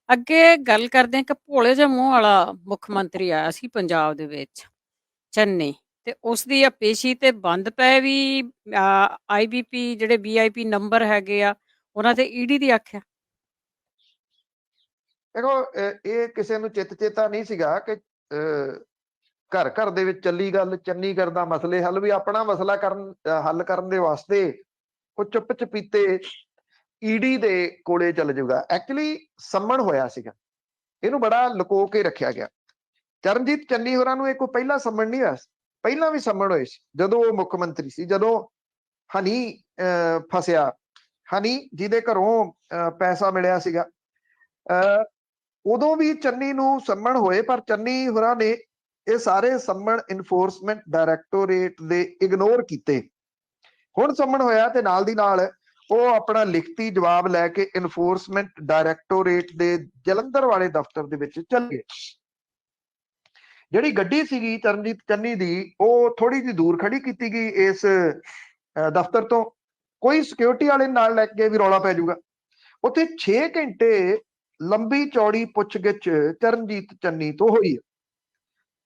ਅੱਗੇ ਗੱਲ ਕਰਦੇ ਹਾਂ ਕਿ ਭੋਲੇ ਜਿਹੇ ਮੂੰਹ ਵਾਲਾ ਮੁੱਖ ਮੰਤਰੀ ਆਇਆ ਸੀ ਪੰਜਾਬ ਦੇ ਵਿੱਚ, ਚੰਨੀ, ਤੇ ਉਸਦੀ ਆ ਪੇਸ਼ੀ ਤੇ ਬੰਦ ਪਏ ਵੀ ਆਈਬੀਪੀ ਜਿਹੜੇ ਵੀਆਈਪੀ ਨੰਬਰ ਹੈਗੇ ਆ ਉਹਨਾਂ ਤੇ ਈਡੀ ਦੀ ਆਖਿਆ। ਦੇਖੋ ਇਹ ਕਿਸੇ ਨੂੰ ਚਿੱਤ ਚੇਤਾ ਨਹੀਂ ਸੀਗਾ ਕਿ ਘਰ ਘਰ ਦੇ ਵਿੱਚ ਚੱਲੀ ਗੱਲ ਚੰਨੀ ਕਰਦਾ ਮਸਲੇ ਹੱਲ, ਵੀ ਆਪਣਾ ਮਸਲਾ ਹੱਲ ਕਰਨ ਦੇ ਵਾਸਤੇ ਉਹ ਚੁੱਪ ਚਪੀਤੇ ਈਡੀ ਦੇ ਕੋਲੇ ਚੱਲ ਜਾਊਗਾ। ਐਕਚੁਅਲੀ ਸੰਮਣ ਹੋਇਆ ਸੀਗਾ, ਇਹਨੂੰ ਬੜਾ ਲੁਕੋ ਕੇ ਰੱਖਿਆ ਗਿਆ। ਚਰਨਜੀਤ ਚੰਨੀ ਹੋਰਾਂ ਨੂੰ ਇਹ ਕੋਈ ਪਹਿਲਾ ਸੰਮਣ ਨਹੀਂ ਹੋਇਆ, ਪਹਿਲਾਂ ਵੀ ਸੰਮਣ ਹੋਏ ਸੀ ਜਦੋਂ ਉਹ ਮੁੱਖ ਮੰਤਰੀ ਸੀ। ਜਦੋਂ ਹਨੀ ਫਸਿਆ, ਹਨੀ ਜਿਹਦੇ ਘਰੋਂ ਪੈਸਾ ਮਿਲਿਆ ਸੀਗਾ, ਉਦੋਂ ਵੀ ਚੰਨੀ ਨੂੰ ਸੰਮਣ ਹੋਏ, ਪਰ ਚੰਨੀ ਹੋਰਾਂ ਨੇ ਇਹ ਸਾਰੇ ਸੰਮਣ ਇਨਫੋਰਸਮੈਂਟ ਡਾਇਰੈਕਟੋਰੇਟ ਦੇ ਇਗਨੋਰ ਕੀਤੇ। ਹੁਣ ਸੰਮਣ ਹੋਇਆ ਤੇ ਨਾਲ ਦੀ ਨਾਲ ਉਹ ਆਪਣਾ ਲਿਖਤੀ ਜਵਾਬ ਲੈ ਕੇ ਇਨਫੋਰਸਮੈਂਟ ਡਾਇਰੈਕਟੋਰੇਟ ਦੇ ਜਲੰਧਰ ਵਾਲੇ ਦਫ਼ਤਰ ਦੇ ਵਿੱਚ ਚੱਲ ਗਏ। ਜਿਹੜੀ ਗੱਡੀ ਸੀਗੀ ਚਰਨਜੀਤ ਚੰਨੀ ਦੀ, ਉਹ ਥੋੜੀ ਜਿਹੀ ਦੂਰ ਖੜੀ ਕੀਤੀ ਗਈ ਇਸ ਦਫ਼ਤਰ ਤੋਂ। ਕੋਈ ਸਿਕਿਉਰਿਟੀ ਵਾਲੇ ਨਾਲ ਲੈ ਕੇ ਵੀ ਰੌਲਾ ਪੈ ਜਾਊਗਾ। ਉੱਥੇ 6 ਘੰਟੇ ਲੰਬੀ ਚੌੜੀ ਪੁੱਛਗਿੱਛ ਚਰਨਜੀਤ ਚੰਨੀ ਤੋਂ ਹੋਈ ਹੈ।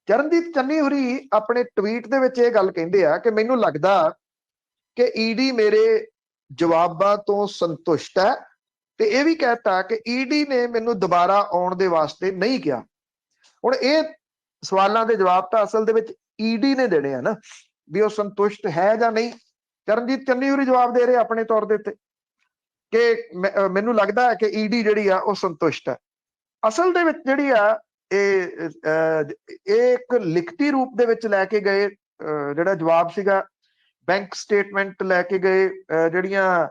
ਚਰਨਜੀਤ ਚੰਨੀ ਹੋਰੀ ਆਪਣੇ ਟਵੀਟ ਦੇ ਵਿੱਚ ਇਹ ਗੱਲ ਕਹਿੰਦੇ ਆ ਕਿ ਮੈਨੂੰ ਲੱਗਦਾ ਕਿ ਈਡੀ ਮੇਰੇ ਜਵਾਬਾਂ ਤੋਂ ਸੰਤੁਸ਼ਟ ਹੈ, ਤੇ ਇਹ ਵੀ ਕਹਿਤਾ ਕਿ ਈਡੀ ਨੇ ਮੈਨੂੰ ਦੁਬਾਰਾ ਆਉਣ ਦੇ ਵਾਸਤੇ ਨਹੀਂ ਕਿਹਾ। ਹੁਣ ਇਹ ਸਵਾਲਾਂ ਦੇ ਜਵਾਬ ਤਾਂ ਅਸਲ ਦੇ ਵਿੱਚ ਈਡੀ ਨੇ ਦੇਣੇ ਆ ਨਾ, ਵੀ ਉਹ ਸੰਤੁਸ਼ਟ ਹੈ ਜਾਂ ਨਹੀਂ। ਚਰਨਜੀਤ ਚੰਨੀ ਹੋਰੀ ਜਵਾਬ ਦੇ ਰਹੇ ਆਪਣੇ ਤੌਰ ਦੇ ਉੱਤੇ ਕਿ ਮੈਨੂੰ ਲੱਗਦਾ ਹੈ ਕਿ ਈਡੀ ਜਿਹੜੀ ਆ ਉਹ ਸੰਤੁਸ਼ਟ ਹੈ। ਅਸਲ ਦੇ ਵਿੱਚ ਜਿਹੜੀ ਆ ਇਹ ਇੱਕ ਲਿਖਤੀ ਰੂਪ ਦੇ ਵਿੱਚ ਲੈ ਕੇ ਗਏ ਜਿਹੜਾ ਜਵਾਬ ਸੀਗਾ, ਬੈਂਕ ਸਟੇਟਮੈਂਟ ਲੈ ਕੇ ਗਏ, ਜਿਹੜੀਆਂ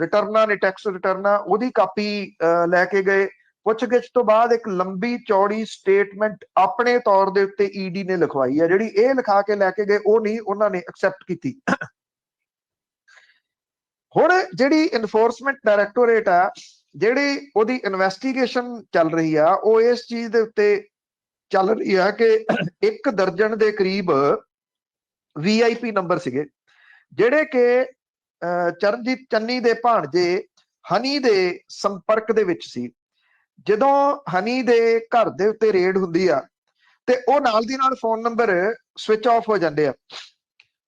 ਰਿਟਰਨਾਂ ਨੇ ਟੈਕਸ ਰਿਟਰਨਾਂ, ਉਹਦੀ ਕਾਪੀ ਲੈ ਕੇ ਗਏ। ਪੁੱਛਗਿੱਛ ਤੋਂ ਬਾਅਦ ਇੱਕ ਲੰਬੀ ਚੌੜੀ ਸਟੇਟਮੈਂਟ ਆਪਣੇ ਤੌਰ ਦੇ ਉੱਤੇ ਈਡੀ ਨੇ ਲਿਖਵਾਈ ਹੈ। ਜਿਹੜੀ ਇਹ ਲਿਖਾ ਕੇ ਲੈ ਕੇ ਗਏ ਉਹ ਨਹੀਂ ਉਹਨਾਂ ਨੇ ਐਕਸੈਪਟ ਕੀਤੀ। ਹੁਣ ਜਿਹੜੀ ਇਨਫੋਰਸਮੈਂਟ ਡਾਇਰੈਕਟੋਰੇਟ ਆ, ਜਿਹੜੀ ਉਹਦੀ ਇਨਵੈਸਟੀਗੇਸ਼ਨ ਚੱਲ ਰਹੀ ਆ, ਉਹ ਇਸ ਚੀਜ਼ ਦੇ ਉੱਤੇ ਚੱਲ ਰਹੀ ਆ ਕਿ 1 ਦਰਜਨ ਦੇ ਕਰੀਬ ਵੀਆਈਪੀ ਨੰਬਰ ਸੀਗੇ ਜਿਹੜੇ ਕਿ ਚਰਨਜੀਤ ਚੰਨੀ ਦੇ ਭਾਣਜੇ ਹਨੀ ਦੇ ਸੰਪਰਕ ਦੇ ਵਿੱਚ ਸੀ। ਜਦੋਂ ਹਨੀ ਦੇ ਘਰ ਦੇ ਉੱਤੇ ਰੇਡ ਹੁੰਦੀ ਆ ਤੇ ਉਹ ਨਾਲ ਦੀ ਨਾਲ ਫੋਨ ਨੰਬਰ ਸਵਿਚ ਆਫ ਹੋ ਜਾਂਦੇ ਆ।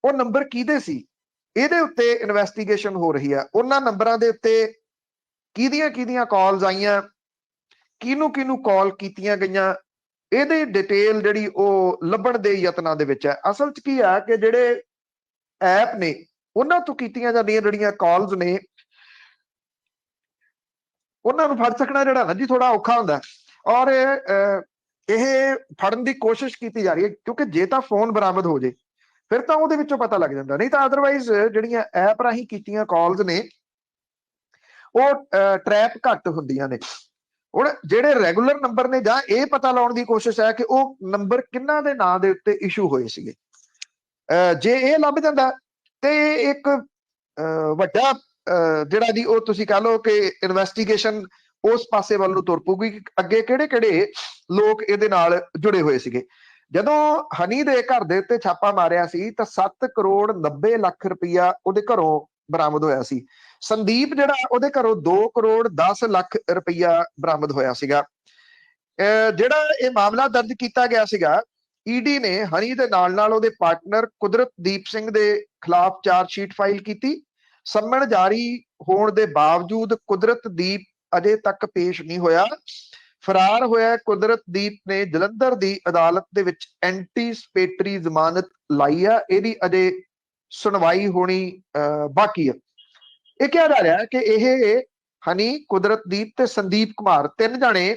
ਉਹ ਨੰਬਰ ਕਿਹਦੇ ਸੀ, ਇਹਦੇ ਉੱਤੇ ਇਨਵੈਸਟੀਗੇਸ਼ਨ ਹੋ ਰਹੀ ਆ। ਉਹਨਾਂ ਨੰਬਰਾਂ ਦੇ ਉੱਤੇ ਕਿਹਦੀਆਂ ਕਾਲਸ ਆਈਆਂ, ਕਿਹਨੂੰ ਕਾਲ ਕੀਤੀਆਂ ਗਈਆਂ, ਇਹਦੀ ਡਿਟੇਲ ਜਿਹੜੀ ਉਹ ਲੱਭਣ ਦੇ ਯਤਨਾਂ ਦੇ ਵਿੱਚ ਹੈ। ਅਸਲ 'ਚ ਕੀ ਆ ਕਿ ਜਿਹੜੇ ਐਪ ਨੇ ਉਹਨਾਂ ਤੋਂ ਕੀਤੀਆਂ ਜਾਂਦੀਆਂ ਜਿਹੜੀਆਂ ਕਾਲਸ ਨੇ, ਉਹਨਾਂ ਨੂੰ ਫੜ ਸਕਣਾ ਜਿਹੜਾ ਨਾ ਜੀ ਥੋੜਾ ਔਖਾ ਹੁੰਦਾ। ਔਰ ਇਹ ਫੜਨ ਦੀ ਕੋਸ਼ਿਸ਼ ਕੀਤੀ ਜਾ ਰਹੀ ਹੈ, ਕਿਉਂਕਿ ਜੇ ਤਾਂ ਫੋਨ ਬਰਾਮਦ ਹੋ ਜੇ ਫਿਰ ਤਾਂ ਉਹਦੇ ਵਿੱਚੋਂ ਪਤਾ ਲੱਗ ਜਾਂਦਾ, ਨਹੀਂ ਤਾਂ ਅਦਰਵਾਈਜ਼ ਜਿਹੜੀਆਂ ਐਪ ਰਾਹੀਂ ਕੀਤੀਆਂ ਕਾਲਸ ਨੇ ਉਹ ਟਰੈਪ ਘੱਟ ਹੁੰਦੀਆਂ ਨੇ। ਹੁਣ ਜਿਹੜੇ ਰੈਗੂਲਰ ਨੰਬਰ ਨੇ, ਜਾਂ ਇਹ ਪਤਾ ਲਾਉਣ ਦੀ ਕੋਸ਼ਿਸ਼ ਹੈ ਕਿ ਉਹ ਨੰਬਰ ਕਿਹਨਾਂ ਦੇ ਨਾਂ ਦੇ ਉੱਤੇ ਇਸ਼ੂ ਹੋਏ ਸੀਗੇ। ਜੇ ਇਹ ਲੱਭ ਜਾਂਦਾ ਤੇ ਇੱਕ ਵੱਡਾ ਜਿਹੜਾ ਜੀ ਉਹ ਤੁਸੀਂ ਕਹ ਲਓ ਕਿ ਇਨਵੈਸਟੀਗੇਸ਼ਨ ਉਸ ਪਾਸੇ ਵੱਲ ਨੂੰ ਤੁਰ ਪਊਗੀ ਕਿ ਅੱਗੇ ਕਿਹੜੇ ਲੋਕ ਇਹਦੇ ਨਾਲ ਜੁੜੇ ਹੋਏ ਸੀਗੇ। ਜਦੋਂ ਹਨੀ ਦੇ ਘਰ ਦੇ ਉੱਤੇ ਛਾਪਾ ਮਾਰਿਆ ਸੀ ਤਾਂ 7 ਕਰੋੜ 90 ਲੱਖ ਰੁਪਈਆ ਉਹਦੇ ਘਰੋਂ ਬਰਾਮਦ ਹੋਇਆ ਸੀ। ਸੰਦੀਪ ਜਿਹੜਾ ਉਹਦੇ ਘਰੋਂ 2 ਕਰੋੜ 10 ਲੱਖ ਰੁਪਈਆ ਬਰਾਮਦ ਹੋਇਆ ਸੀਗਾ। ਜਿਹੜਾ ਇਹ ਮਾਮਲਾ ਦਰਜ ਕੀਤਾ ਗਿਆ ਸੀਗਾ, ਈਡੀ ਨੇ ਹਨੀ ਦੇ ਨਾਲ ਉਹਦੇ ਪਾਰਟਨਰ ਕੁਦਰਤਦੀਪ ਸਿੰਘ ਦੇ ਖਿਲਾਫ ਚਾਰਜ ਸ਼ੀਟ ਫਾਈਲ ਕੀਤੀ। ਸੰਮਣ ਜਾਰੀ ਹੋਣ ਦੇ ਬਾਵਜੂਦ ਕੁਦਰਤਦੀਪ ਅਜੇ ਤੱਕ ਪੇਸ਼ ਨਹੀਂ ਹੋਇਆ। ਫਰਾਰ ਹੋਇਆ ਕੁਦਰਤਦੀਪ ਨੇ ਜਲੰਧਰ ਦੀ ਅਦਾਲਤ ਦੇ ਵਿੱਚ ਐਂਟੀਸਪੇਟਰੀ ਜ਼ਮਾਨਤ ਲਾਈ ਆ। ਇਹਦੀ ਅਜੇ ਸੁਣਵਾਈ ਹੋਣੀ ਬਾਕੀ ਆ। ਇਹ ਕਿਹਾ ਜਾ ਰਿਹਾ ਕਿ ਇਹ ਹਨੀ, ਕੁਦਰਤਦੀਪ ਤੇ ਸੰਦੀਪ ਕੁਮਾਰ 3 ਜਾਣੇ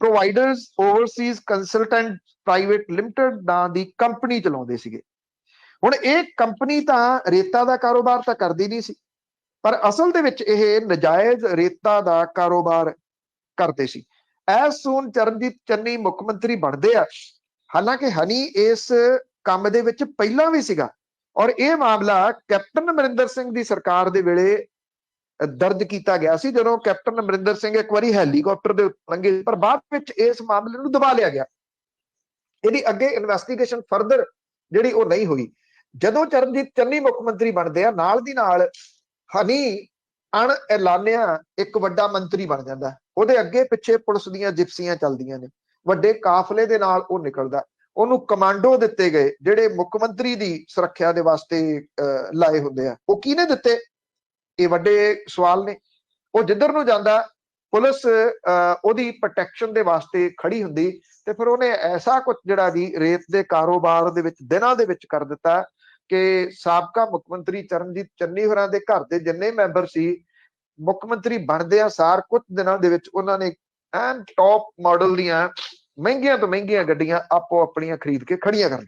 providers Overseas consultant private limited ਨਾਂ ਦੀ ਕੰਪਨੀ ਚਲਾਉਂਦੇ ਸੀਗੇ। ਹੁਣ ਇਹ ਕੰਪਨੀ ਤਾਂ ਰੇਤਾ ਦਾ ਕਾਰੋਬਾਰ ਤਾਂ ਕਰਦੀ ਨਹੀਂ ਸੀ, ਪਰ ਅਸਲ ਦੇ ਵਿੱਚ ਇਹ ਨਜਾਇਜ਼ ਰੇਤਾ ਦਾ ਕਾਰੋਬਾਰ ਕਰਦੇ ਸੀ। ਐਸ ਸੂਨ ਚਰਨਜੀਤ ਚੰਨੀ ਮੁੱਖ ਮੰਤਰੀ ਬਣਦੇ ਆ, ਹਾਲਾਂਕਿ ਹਨੀ ਇਸ ਕੰਮ ਦੇ ਵਿੱਚ ਪਹਿਲਾਂ ਵੀ ਸੀਗਾ। ਔਰ ਇਹ ਮਾਮਲਾ ਕੈਪਟਨ ਅਮਰਿੰਦਰ ਸਿੰਘ ਦੀ ਸਰਕਾਰ ਦੇ ਵੇਲੇ ਦਰਜ ਕੀਤਾ ਗਿਆ ਸੀ, ਜਦੋਂ ਕੈਪਟਨ ਅਮਰਿੰਦਰ ਸਿੰਘ ਇੱਕ ਵਾਰੀ ਹੈਲੀਕਾਪਟਰ ਦੇ ਉੱਤੇ ਲੰਘੇ, ਪਰ ਬਾਅਦ ਵਿੱਚ ਇਸ ਮਾਮਲੇ ਨੂੰ ਦਬਾ ਲਿਆ ਗਿਆ। ਇਹਦੀ ਅੱਗੇ ਇਨਵੈਸਟੀਗੇਸ਼ਨ ਫਰਦਰ ਜਿਹੜੀ ਉਹ ਨਹੀਂ ਹੋਈ। ਜਦੋਂ ਚਰਨਜੀਤ ਚੰਨੀ ਮੁੱਖ ਮੰਤਰੀ ਬਣਦੇ ਆ, ਨਾਲ ਦੀ ਨਾਲ ਹਨੀ ਅਣ ਐਲਾਨਿਆ ਇੱਕ ਵੱਡਾ ਮੰਤਰੀ ਬਣ ਜਾਂਦਾ। ਉਹਦੇ ਅੱਗੇ ਪਿੱਛੇ ਪੁਲਿਸ ਦੀਆਂ ਜਿਪਸੀਆਂ ਚੱਲਦੀਆਂ ਨੇ, ਵੱਡੇ ਕਾਫਲੇ ਦੇ ਨਾਲ ਉਹ ਨਿਕਲਦਾ। ਉਹਨੂੰ ਕਮਾਂਡੋ ਦਿੱਤੇ ਗਏ ਜਿਹੜੇ ਮੁੱਖ ਮੰਤਰੀ ਦੀ ਸੁਰੱਖਿਆ ਦੇ ਵਾਸਤੇ ਲਾਏ ਹੁੰਦੇ ਆ। ਉਹ ਕਿਹਨੇ ਦਿੱਤੇ? ਇਹ ਵੱਡੇ ਸਵਾਲ ਨੇ। ਉਹ ਜਿੱਧਰ ਨੂੰ ਜਾਂਦਾ ਪੁਲਿਸ ਉਹਦੀ ਪ੍ਰੋਟੈਕਸ਼ਨ ਦੇ ਵਾਸਤੇ ਖੜੀ ਹੁੰਦੀ, ਤੇ ਫਿਰ ਉਹਨੇ ਐਸਾ ਕੁਝ ਜਿਹੜਾ ਵੀ ਰੇਤ ਦੇ ਕਾਰੋਬਾਰ ਦੇ ਵਿੱਚ ਦਿਨਾਂ ਦੇ ਵਿੱਚ ਕਰ ਦਿੱਤਾ ਕਿ ਸਾਬਕਾ ਮੁੱਖ ਮੰਤਰੀ ਚਰਨਜੀਤ ਚੰਨੀ ਹੋਰਾਂ ਦੇ ਘਰ ਦੇ ਜਿੰਨੇ ਮੈਂਬਰ ਸੀ, ਮੁੱਖ ਮੰਤਰੀ ਬਣਦੇ ਆ ਸਾਰ ਕੁਝ ਦਿਨਾਂ ਦੇ ਵਿੱਚ ਉਹਨਾਂ ਨੇ ਐਨ ਟੌਪ ਮਾਡਲ ਦੀਆਂ ਮਹਿੰਗੀਆਂ ਤੋਂ ਮਹਿੰਗੀਆਂ ਗੱਡੀਆਂ ਆਪੋ ਆਪਣੀਆਂ ਖਰੀਦ ਕੇ ਖੜੀਆਂ ਕਰ